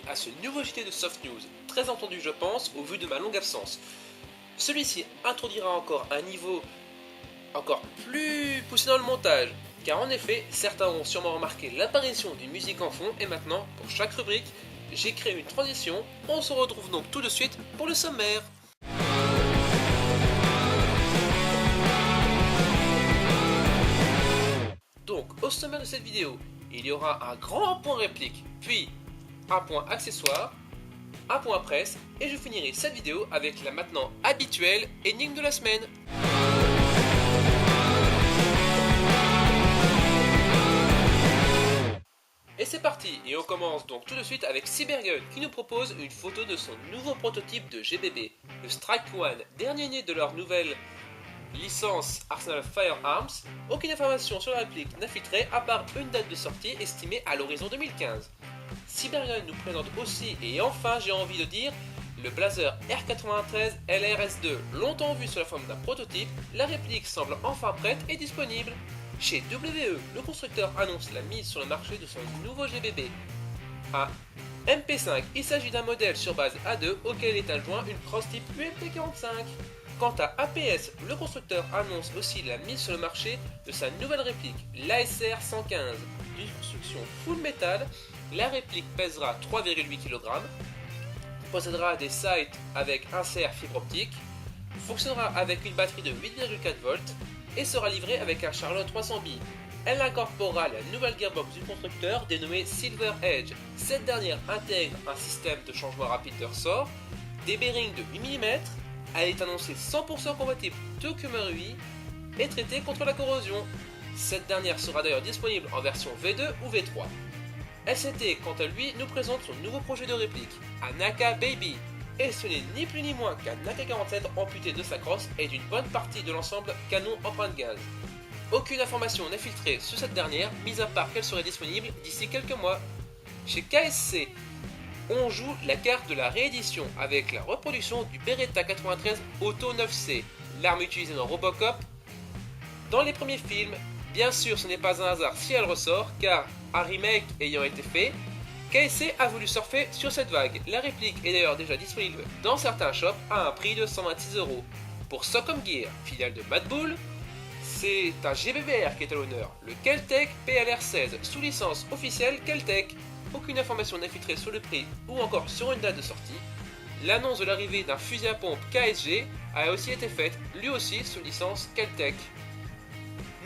à ce nouveau JT de Soft News, très entendu je pense au vu de ma longue absence. Celui-ci introduira encore un niveau encore plus poussé dans le montage, car en effet, certains ont sûrement remarqué l'apparition d'une musique en fond et maintenant, pour chaque rubrique, j'ai créé une transition. On se retrouve donc tout de suite pour le sommaire. Donc, au sommaire de cette vidéo, il y aura un grand point réplique, puis un point accessoire, un point presse, et je finirai cette vidéo avec la maintenant habituelle énigme de la semaine. Et c'est parti, et on commence donc tout de suite avec Cybergun qui nous propose une photo de son nouveau prototype de GBB, le Strike One, dernier né de leur nouvelle licence Arsenal Firearms. Aucune information sur la réplique n'a filtré à part une date de sortie estimée à l'horizon 2015. Cybergun nous présente aussi, et enfin j'ai envie de dire, le Blazer R93 LRS2. Longtemps vu sous la forme d'un prototype, la réplique semble enfin prête et disponible. Chez WE, le constructeur annonce la mise sur le marché de son nouveau GBB. Un MP5, il s'agit d'un modèle sur base A2 auquel est adjoint une crosse type UMP45. Quant à APS, le constructeur annonce aussi la mise sur le marché de sa nouvelle réplique, l'ASR 115. D'une construction full metal, la réplique pèsera 3,8 kg, possédera des sights avec insert fibre optique, fonctionnera avec une batterie de 8,4 volts et sera livrée avec un chargeur 300 billes. Elle incorporera la nouvelle gearbox du constructeur dénommée Silver Edge. Cette dernière intègre un système de changement rapide de ressort, des bearings de 8 mm, elle est annoncée 100% compatible Tokyo UI et traitée contre la corrosion. Cette dernière sera d'ailleurs disponible en version V2 ou V3. SCT, quant à lui, nous présente son nouveau projet de réplique, un AK Baby. Et ce n'est ni plus ni moins qu'un AK-47 amputé de sa crosse et d'une bonne partie de l'ensemble canon empreinte gaz. Aucune information n'est filtrée sur cette dernière, mis à part qu'elle serait disponible d'ici quelques mois. Chez KSC, on joue la carte de la réédition avec la reproduction du Beretta 93 Auto 9C, l'arme utilisée dans Robocop dans les premiers films. Bien sûr, ce n'est pas un hasard si elle ressort, car un remake ayant été fait, KSC a voulu surfer sur cette vague. La réplique est d'ailleurs déjà disponible dans certains shops à un prix de 126€. Pour Socom Gear, filiale de Mad Bull, c'est un GBBR qui est à l'honneur, le Keltec PLR16, sous licence officielle Keltec. Aucune information n'est filtrée sur le prix ou encore sur une date de sortie. L'annonce de l'arrivée d'un fusil à pompe KSG a aussi été faite, lui aussi sous licence Keltec.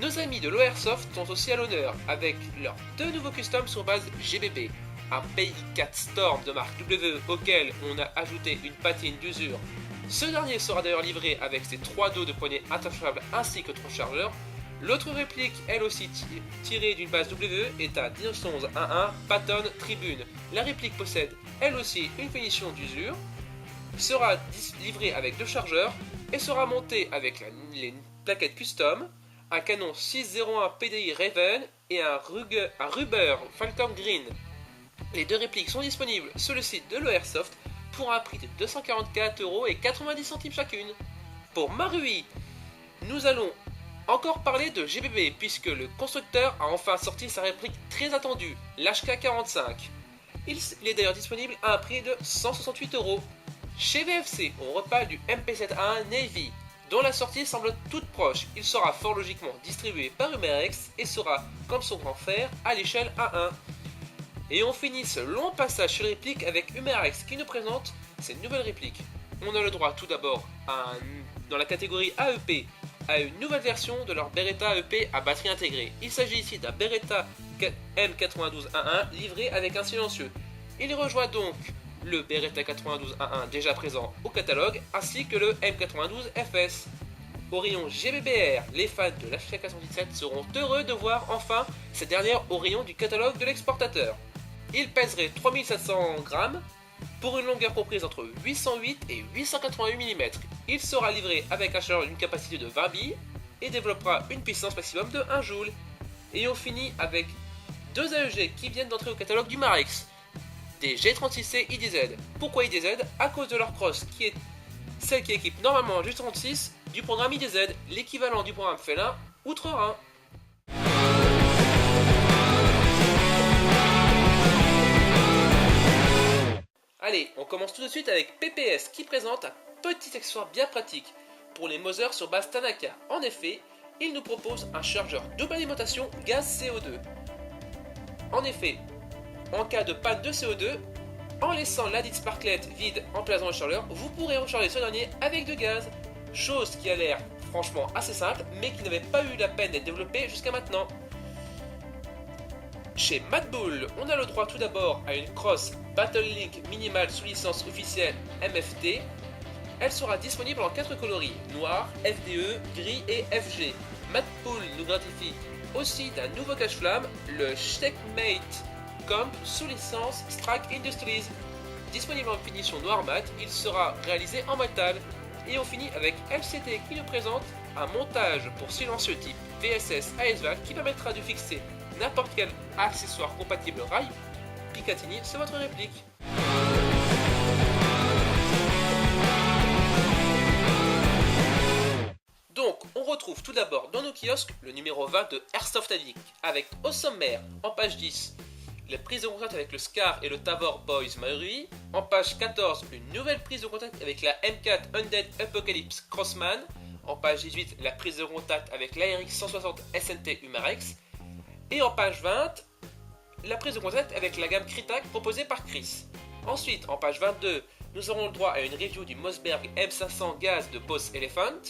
Nos amis de l'Airsoft sont aussi à l'honneur avec leurs deux nouveaux customs sur base GBB. Un PI4 Storm de marque WE auquel on a ajouté une patine d'usure. Ce dernier sera d'ailleurs livré avec ses 3 dos de poignée interchangeables ainsi que 3 chargeurs. L'autre réplique, elle aussi tirée d'une base WE, est un 1911-11 Patton Tribune. La réplique possède elle aussi une finition d'usure, sera livrée avec 2 chargeurs et sera montée avec les plaquettes custom, un canon 601 PDI Raven et un Ruber Falcon Green. Les deux répliques sont disponibles sur le site de l'Airsoft pour un prix de 244,90€ chacune. Pour Marui, nous allons encore parler de GBB puisque le constructeur a enfin sorti sa réplique très attendue, l'HK45. Il est d'ailleurs disponible à un prix de 168€. Chez VFC, on reparle du MP7A1 Navy, dont la sortie semble toute proche. Il sera fort logiquement distribué par Humerex et sera, comme son grand frère, à l'échelle A1. Et on finit ce long passage sur les répliques avec Humerex qui nous présente ses nouvelles répliques. On a le droit tout d'abord, dans la catégorie AEP, à une nouvelle version de leur Beretta AEP à batterie intégrée. Il s'agit ici d'un Beretta M92A1 livré avec un silencieux. Il rejoint donc le Beretta 92A1 déjà présent au catalogue ainsi que le M92 FS. Au rayon GBBR, les fans de l'HK417 seront heureux de voir enfin cette dernière au rayon du catalogue de l'exportateur. Il pèserait 3700 grammes pour une longueur comprise entre 808 et 888 mm. Il sera livré avec un chargeur d'une capacité de 20 billes et développera une puissance maximum de 1 joule. Et on finit avec deux AEG qui viennent d'entrer au catalogue du Marex, des G36C IDZ. Pourquoi IDZ? À cause de leur crosse qui est celle qui équipe normalement le G36 du programme IDZ, l'équivalent du programme Félin Outre-Rhin. Allez, on commence tout de suite avec PPS qui présente un petit accessoire bien pratique pour les Mothers sur base Tanaka. En effet, il nous propose un chargeur double alimentation gaz CO2. En effet, en cas de panne de CO2, en laissant la dite sparklet vide en place dans le chargeur, vous pourrez recharger ce dernier avec du gaz. Chose qui a l'air franchement assez simple, mais qui n'avait pas eu la peine d'être développée jusqu'à maintenant. Chez Madbull, on a le droit tout d'abord à une crosse Battle Link minimale sous licence officielle MFT. Elle sera disponible en 4 coloris, noir, FDE, gris et FG. Madbull nous gratifie aussi d'un nouveau cache-flamme, le Checkmate Comp sous licence Strike Industries. Disponible en finition noir mat, il sera réalisé en métal. Et on finit avec LCT qui nous présente un montage pour silencieux type VSS ASVAC qui permettra de fixer n'importe quel accessoire compatible rail. Picatinny, c'est votre réplique. Donc, on retrouve tout d'abord dans nos kiosques le numéro 20 de Airsoft Addict, avec au sommaire, en page 10, les prises de contact avec le Scar et le Tavor Boys Marui. En page 14, une nouvelle prise de contact avec la M4 Undead Apocalypse Crossman. En page 18, la prise de contact avec l'ARX 160 SNT Humarex. Et en page 20, la prise de contact avec la gamme Kritac proposée par Chris. Ensuite, en page 22, nous aurons le droit à une review du Mossberg M500 Gaz de Boss Elephant.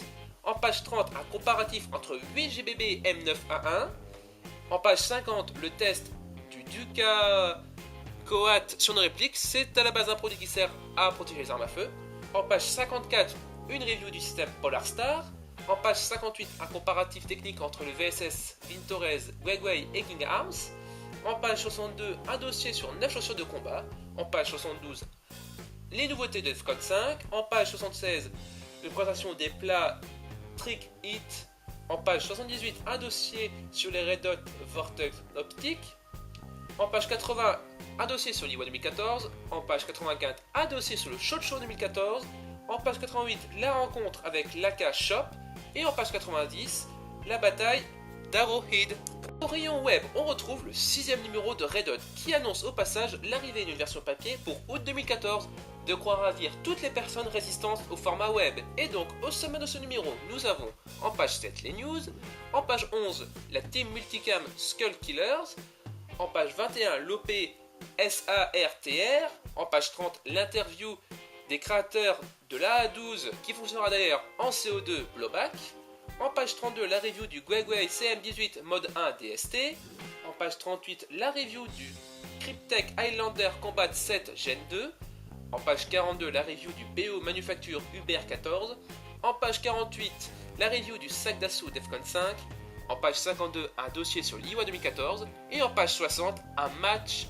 En page 30, un comparatif entre 8 GBB M9A1. En page 50, le test du Duca Coat sur nos répliques. C'est à la base un produit qui sert à protéger les armes à feu. En page 54, une review du système Polar Star. En page 58, un comparatif technique entre le VSS Vintorez, Wegway et King Arms. En page 62, un dossier sur 9 chaussures de combat. En page 72, les nouveautés de Defcon 5. En page 76, une présentation des plats Trick Hit. En page 78, un dossier sur les Red Dot Vortex Optique. En page 80, un dossier sur l'Iwa 2014. En page 84, un dossier sur le Shot Show 2014. En page 88, la rencontre avec l'AK Shop. Et en page 90, la bataille d'Arrowhead. Au rayon web, on retrouve le 6ème numéro de Red Hot qui annonce au passage l'arrivée d'une version papier pour août 2014, de quoi ravir toutes les personnes résistantes au format web. Et donc, au sommet de ce numéro, nous avons en page 7 les news, en page 11 la team multicam Skull Killers, en page 21 l'OP SARTR, en page 30 l'interview des créateurs de l'AA12 qui fonctionnera d'ailleurs en CO2 blowback. En page 32, la review du Guegui CM18 mode 1 DST. En page 38, la review du Cryptek Highlander Combat 7 Gen 2. En page 42, la review du BO Manufacture Uber 14. En page 48, la review du sac d'assaut Defcon 5. En page 52, un dossier sur l'Iwa 2014. Et en page 60, un match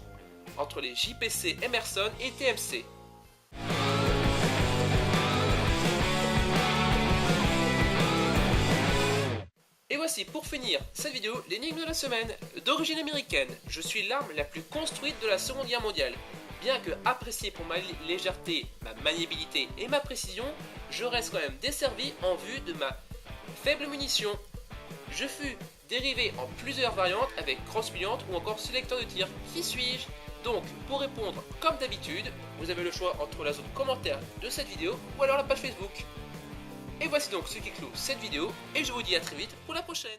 entre les JPC Emerson et TMC. Et voici pour finir cette vidéo l'énigme de la semaine. D'origine américaine, je suis l'arme la plus construite de la Seconde Guerre mondiale. Bien que apprécié pour ma légèreté, ma maniabilité et ma précision, je reste quand même desservi en vue de ma faible munition. Je fus dérivé en plusieurs variantes avec cross-pliante ou encore sélecteur de tir. Qui suis-je? Donc, pour répondre comme d'habitude, vous avez le choix entre la zone commentaire de cette vidéo ou alors la page Facebook. Et voici donc ce qui clôt cette vidéo et je vous dis à très vite pour la prochaine.